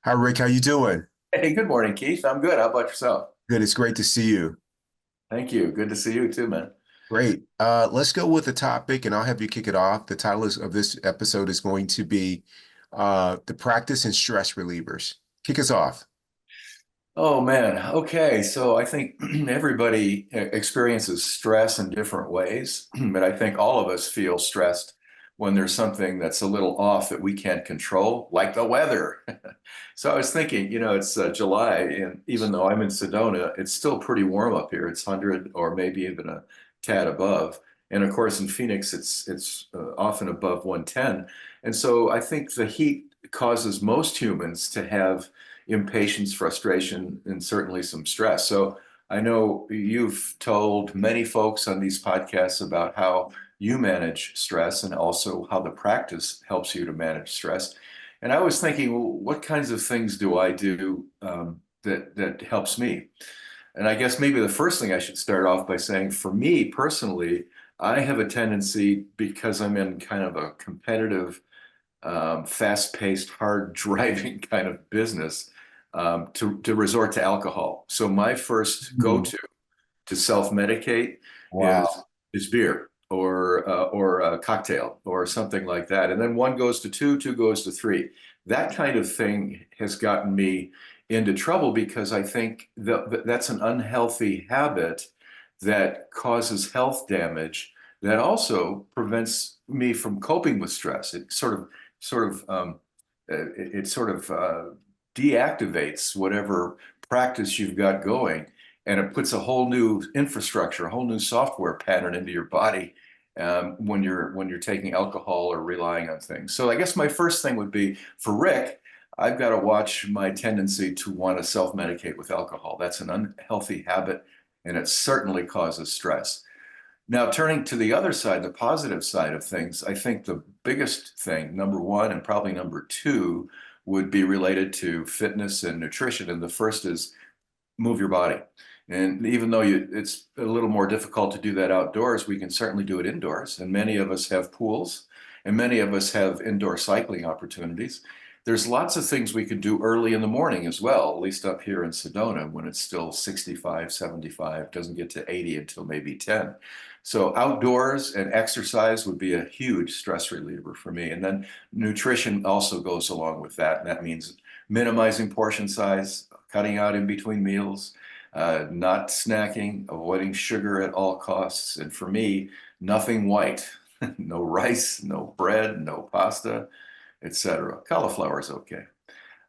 Hi, Rick. How you doing? Hey, good morning, Keith. I'm good. How about yourself? Good. It's great to see you. Thank you. Good to see you too, man. Great. Let's go with the topic, and I'll have you kick it off. The title of this episode is going to be the practice and stress relievers. Kick us off. Oh man. Okay. So I think everybody experiences stress in different ways, but I think all of us feel stressed when there's something that's a little off that we can't control, like the weather. So I was thinking, it's July, and even though I'm in Sedona, it's still pretty warm up here. It's 100 or maybe even a tad above. And of course, in Phoenix, it's often above 110. And so I think the heat causes most humans to have impatience, frustration, and certainly some stress. So I know you've told many folks on these podcasts about how you manage stress and also how the practice helps you to manage stress. And I was thinking, well, what kinds of things do I do that helps me? And I guess maybe the first thing I should start off by saying, for me personally, I have a tendency because I'm in kind of a competitive fast-paced, hard-driving kind of business to resort to alcohol. So my first Ooh, go-to to self-medicate is wow. is beer or a cocktail or something like that. And then one goes to two, two goes to three. That kind of thing has gotten me into trouble because I think that's an unhealthy habit that causes health damage that also prevents me from coping with stress. It sort of deactivates whatever practice you've got going, and it puts a whole new infrastructure, a whole new software pattern into your body when you're taking alcohol or relying on things. So I guess my first thing would be for Rick. I've got to watch my tendency to want to self-medicate with alcohol. That's an unhealthy habit, and it certainly causes stress. Now, turning to the other side, the positive side of things, I think the biggest thing, number one, and probably number two, would be related to fitness and nutrition. And the first is move your body. And even though it's a little more difficult to do that outdoors, we can certainly do it indoors. And many of us have pools, and many of us have indoor cycling opportunities. There's lots of things we could do early in the morning as well, at least up here in Sedona when it's still 65, 75, doesn't get to 80 until maybe 10. So outdoors and exercise would be a huge stress reliever for me. And then nutrition also goes along with that. And that means minimizing portion size, cutting out in between meals, not snacking, avoiding sugar at all costs. And for me, nothing white, no rice, no bread, no pasta, etc. Cauliflower is okay.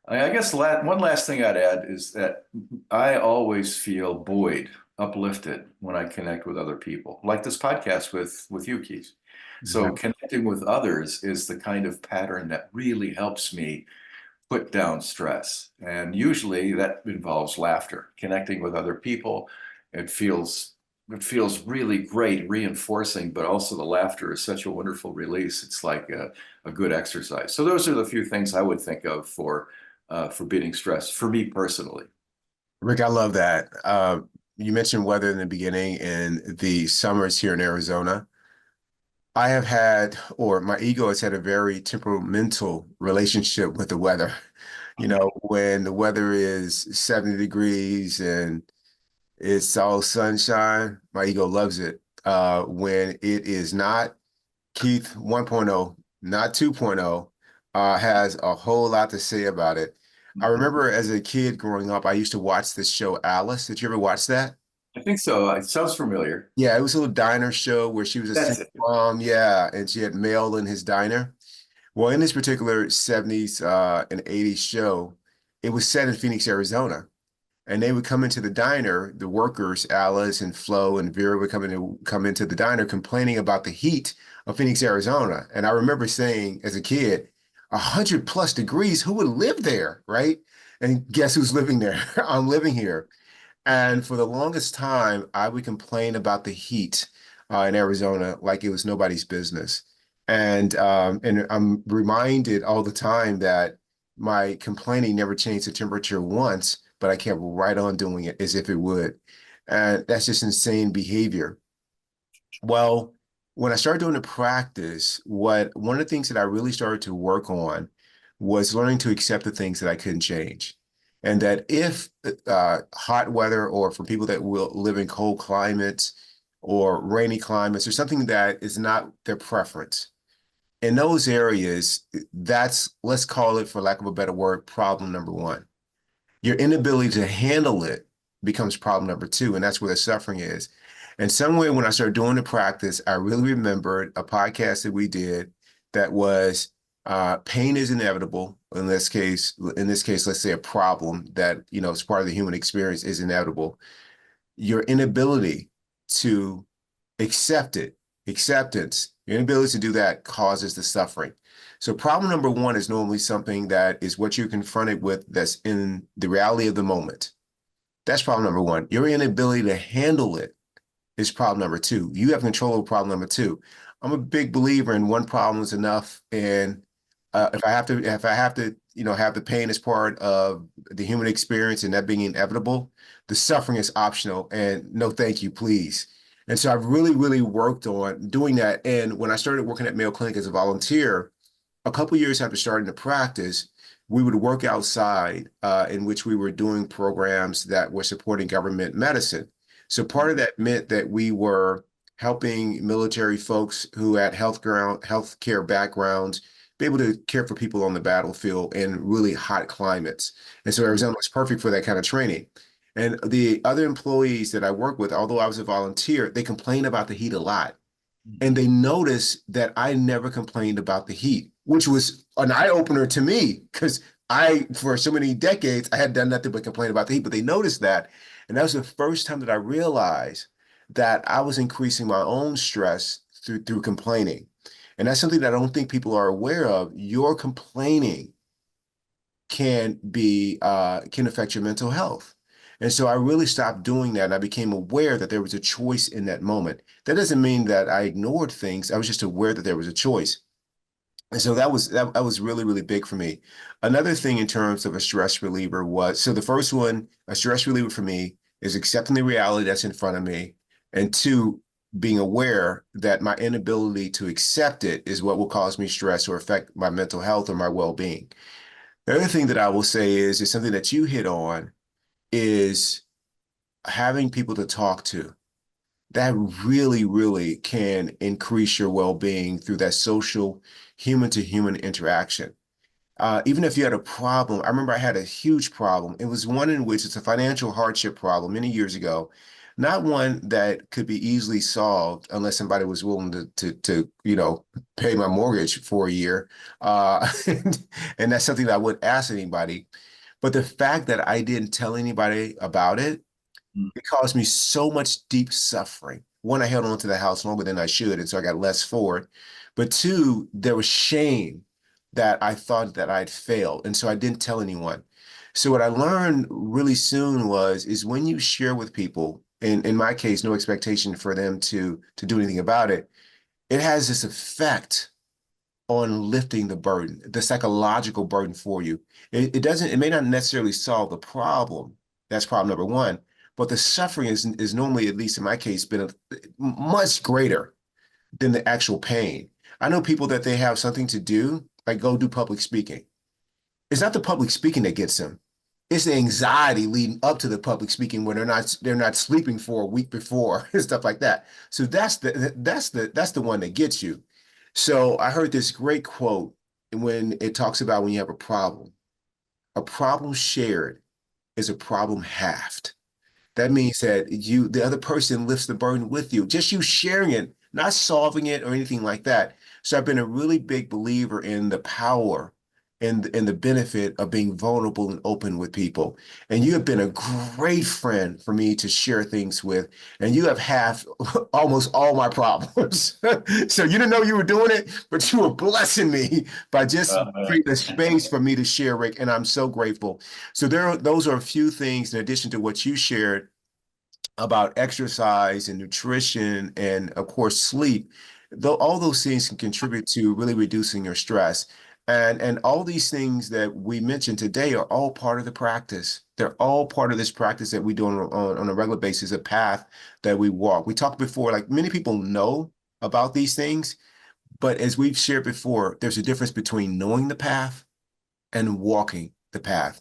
I guess one last thing I'd add is that I always feel buoyed, uplifted when I connect with other people, like this podcast with you, Keith. So Yeah. connecting with others is the kind of pattern that really helps me put down stress. And usually that involves laughter, connecting with other people. It feels it feels really great, reinforcing, but also the laughter is such a wonderful release. It's like a good exercise. So those are the few things I would think of for beating stress for me personally. Rick, I love that. You mentioned weather in the beginning and the summers here in Arizona. I have had, or my ego has had a very temperamental relationship with the weather. You know, when the weather is 70 degrees and it's all sunshine, my ego loves it. When it is not, Keith 1.0, not 2.0, has a whole lot to say about it. I remember as a kid growing up, I used to watch this show, Alice. Did you ever watch that? I think so. It sounds familiar. Yeah, it was a little diner show where she was a That's single it. mom. Yeah, and she had mail in his diner. Well, in this particular 70s and 80s show, it was set in Phoenix, Arizona. And they would come into the diner, the workers, Alice and Flo and Vera would come into the diner complaining about the heat of Phoenix, Arizona. And I remember saying as a kid, 100+ degrees, who would live there, right? And guess who's living there? I'm living here. And for the longest time, I would complain about the heat in Arizona like it was nobody's business. And I'm reminded all the time that my complaining never changed the temperature once, but I kept right on doing it as if it would. And that's just insane behavior. Well, when I started doing the practice, what one of the things that I really started to work on was learning to accept the things that I couldn't change. And that if hot weather, or for people that will live in cold climates or rainy climates, or something that is not their preference, in those areas, that's, let's call it, for lack of a better word, problem number one. Your inability to handle it becomes problem number two, and that's where the suffering is. And somewhere when I started doing the practice, I really remembered a podcast that we did that was pain is inevitable. In this case, let's say a problem that, is part of the human experience is inevitable. Your inability to accept it, acceptance, your inability to do that causes the suffering. So problem number one is normally something that is what you're confronted with that's in the reality of the moment. That's problem number one. Your inability to handle it is problem number two. You have control of problem number two. I'm a big believer in one problem is enough. And if I have to, have the pain as part of the human experience and that being inevitable, the suffering is optional. And no, thank you, please. And so I've really, really worked on doing that. And when I started working at Mayo Clinic as a volunteer, a couple years after starting to practice, we would work outside in which we were doing programs that were supporting government medicine. So part of that meant that we were helping military folks who had healthcare backgrounds be able to care for people on the battlefield in really hot climates. And so Arizona was perfect for that kind of training. And the other employees that I work with, although I was a volunteer, they complain about the heat a lot. And they noticed that I never complained about the heat, which was an eye opener to me because for so many decades, I had done nothing but complain about the heat. But they noticed that. And that was the first time that I realized that I was increasing my own stress through complaining. And that's something that I don't think people are aware of. Your complaining can affect your mental health. And so I really stopped doing that. And I became aware that there was a choice in that moment. That doesn't mean that I ignored things. I was just aware that there was a choice. And so that was really, really big for me. Another thing in terms of a stress reliever was, so the first one, a stress reliever for me is accepting the reality that's in front of me. And two, being aware that my inability to accept it is what will cause me stress or affect my mental health or my well-being. The other thing that I will say is something that you hit on is having people to talk to. That really, really can increase your well-being through that social human to human interaction. Even if you had a problem, I remember I had a huge problem. It was one in which it's a financial hardship problem many years ago, not one that could be easily solved unless somebody was willing to pay my mortgage for a year. And that's something that I wouldn't ask anybody. But the fact that I didn't tell anybody about it, Mm. it caused me so much deep suffering. One, I held on to the house longer than I should, and so I got less for it. But two, there was shame that I thought that I'd failed, and so I didn't tell anyone. So what I learned really soon is when you share with people, in my case, no expectation for them to do anything about it, it has this effect on lifting the burden, the psychological burden for you. It may not necessarily solve the problem. That's problem number one. But the suffering is normally, at least in my case, been much greater than the actual pain. I know people that they have something to do, like go do public speaking. It's not the public speaking that gets them. It's the anxiety leading up to the public speaking when they're not sleeping for a week before and stuff like that. So that's the one that gets you. So I heard this great quote when it talks about when you have a problem shared is a problem halved. That means that the other person lifts the burden with you, just you sharing it, not solving it or anything like that. So I've been a really big believer in the power and the benefit of being vulnerable and open with people. And you have been a great friend for me to share things with, and you have halved almost all my problems. So you didn't know you were doing it, but you were blessing me by just Uh, creating a space for me to share, Rick, and I'm so grateful. So those are a few things in addition to what you shared about exercise and nutrition and of course sleep, though all those things can contribute to really reducing your stress. And all these things that we mentioned today are all part of the practice. They're all part of this practice that we do on a regular basis, a path that we walk. We talked before, like many people know about these things, but as we've shared before, there's a difference between knowing the path and walking the path.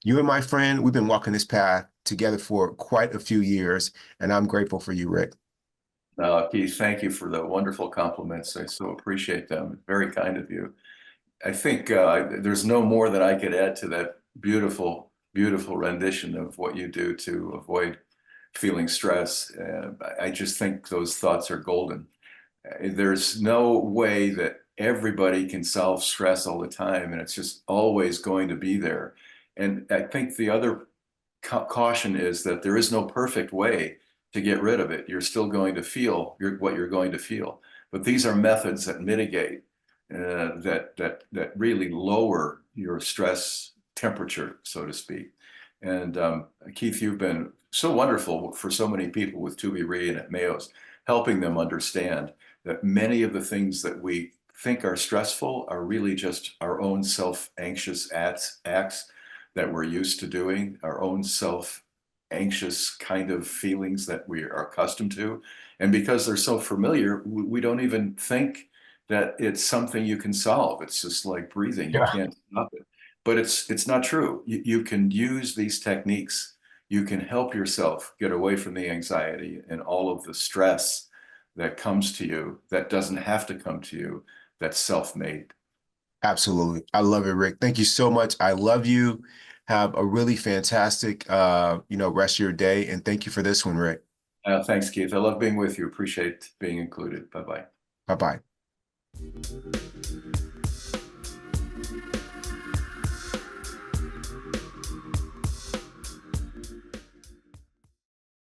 You and my friend, we've been walking this path together for quite a few years, and I'm grateful for you, Rick. Keith, thank you for the wonderful compliments. I so appreciate them. Very kind of you. I think there's no more that I could add to that beautiful, beautiful rendition of what you do to avoid feeling stress. I just think those thoughts are golden. There's no way that everybody can solve stress all the time, and it's just always going to be there. And I think the other caution is that there is no perfect way to get rid of it. You're still going to feel what you're going to feel. But these are methods that mitigate, that really lower your stress temperature, so to speak. And Keith, you've been so wonderful for so many people with ToBeRe and at Mayo's, helping them understand that many of the things that we think are stressful are really just our own self-anxious acts that we're used to doing, our own self-anxious kind of feelings that we are accustomed to. And because they're so familiar, we don't even think that it's something you can solve. It's just like breathing. You Yeah. can't stop it. But it's not true. You can use these techniques. You can help yourself get away from the anxiety and all of the stress that comes to you, that doesn't have to come to you, that's self-made. Absolutely. I love it, Rick. Thank you so much. I love you. Have a really fantastic, rest of your day. And thank you for this one, Rick. Thanks, Keith. I love being with you. Appreciate being included. Bye-bye. Bye-bye.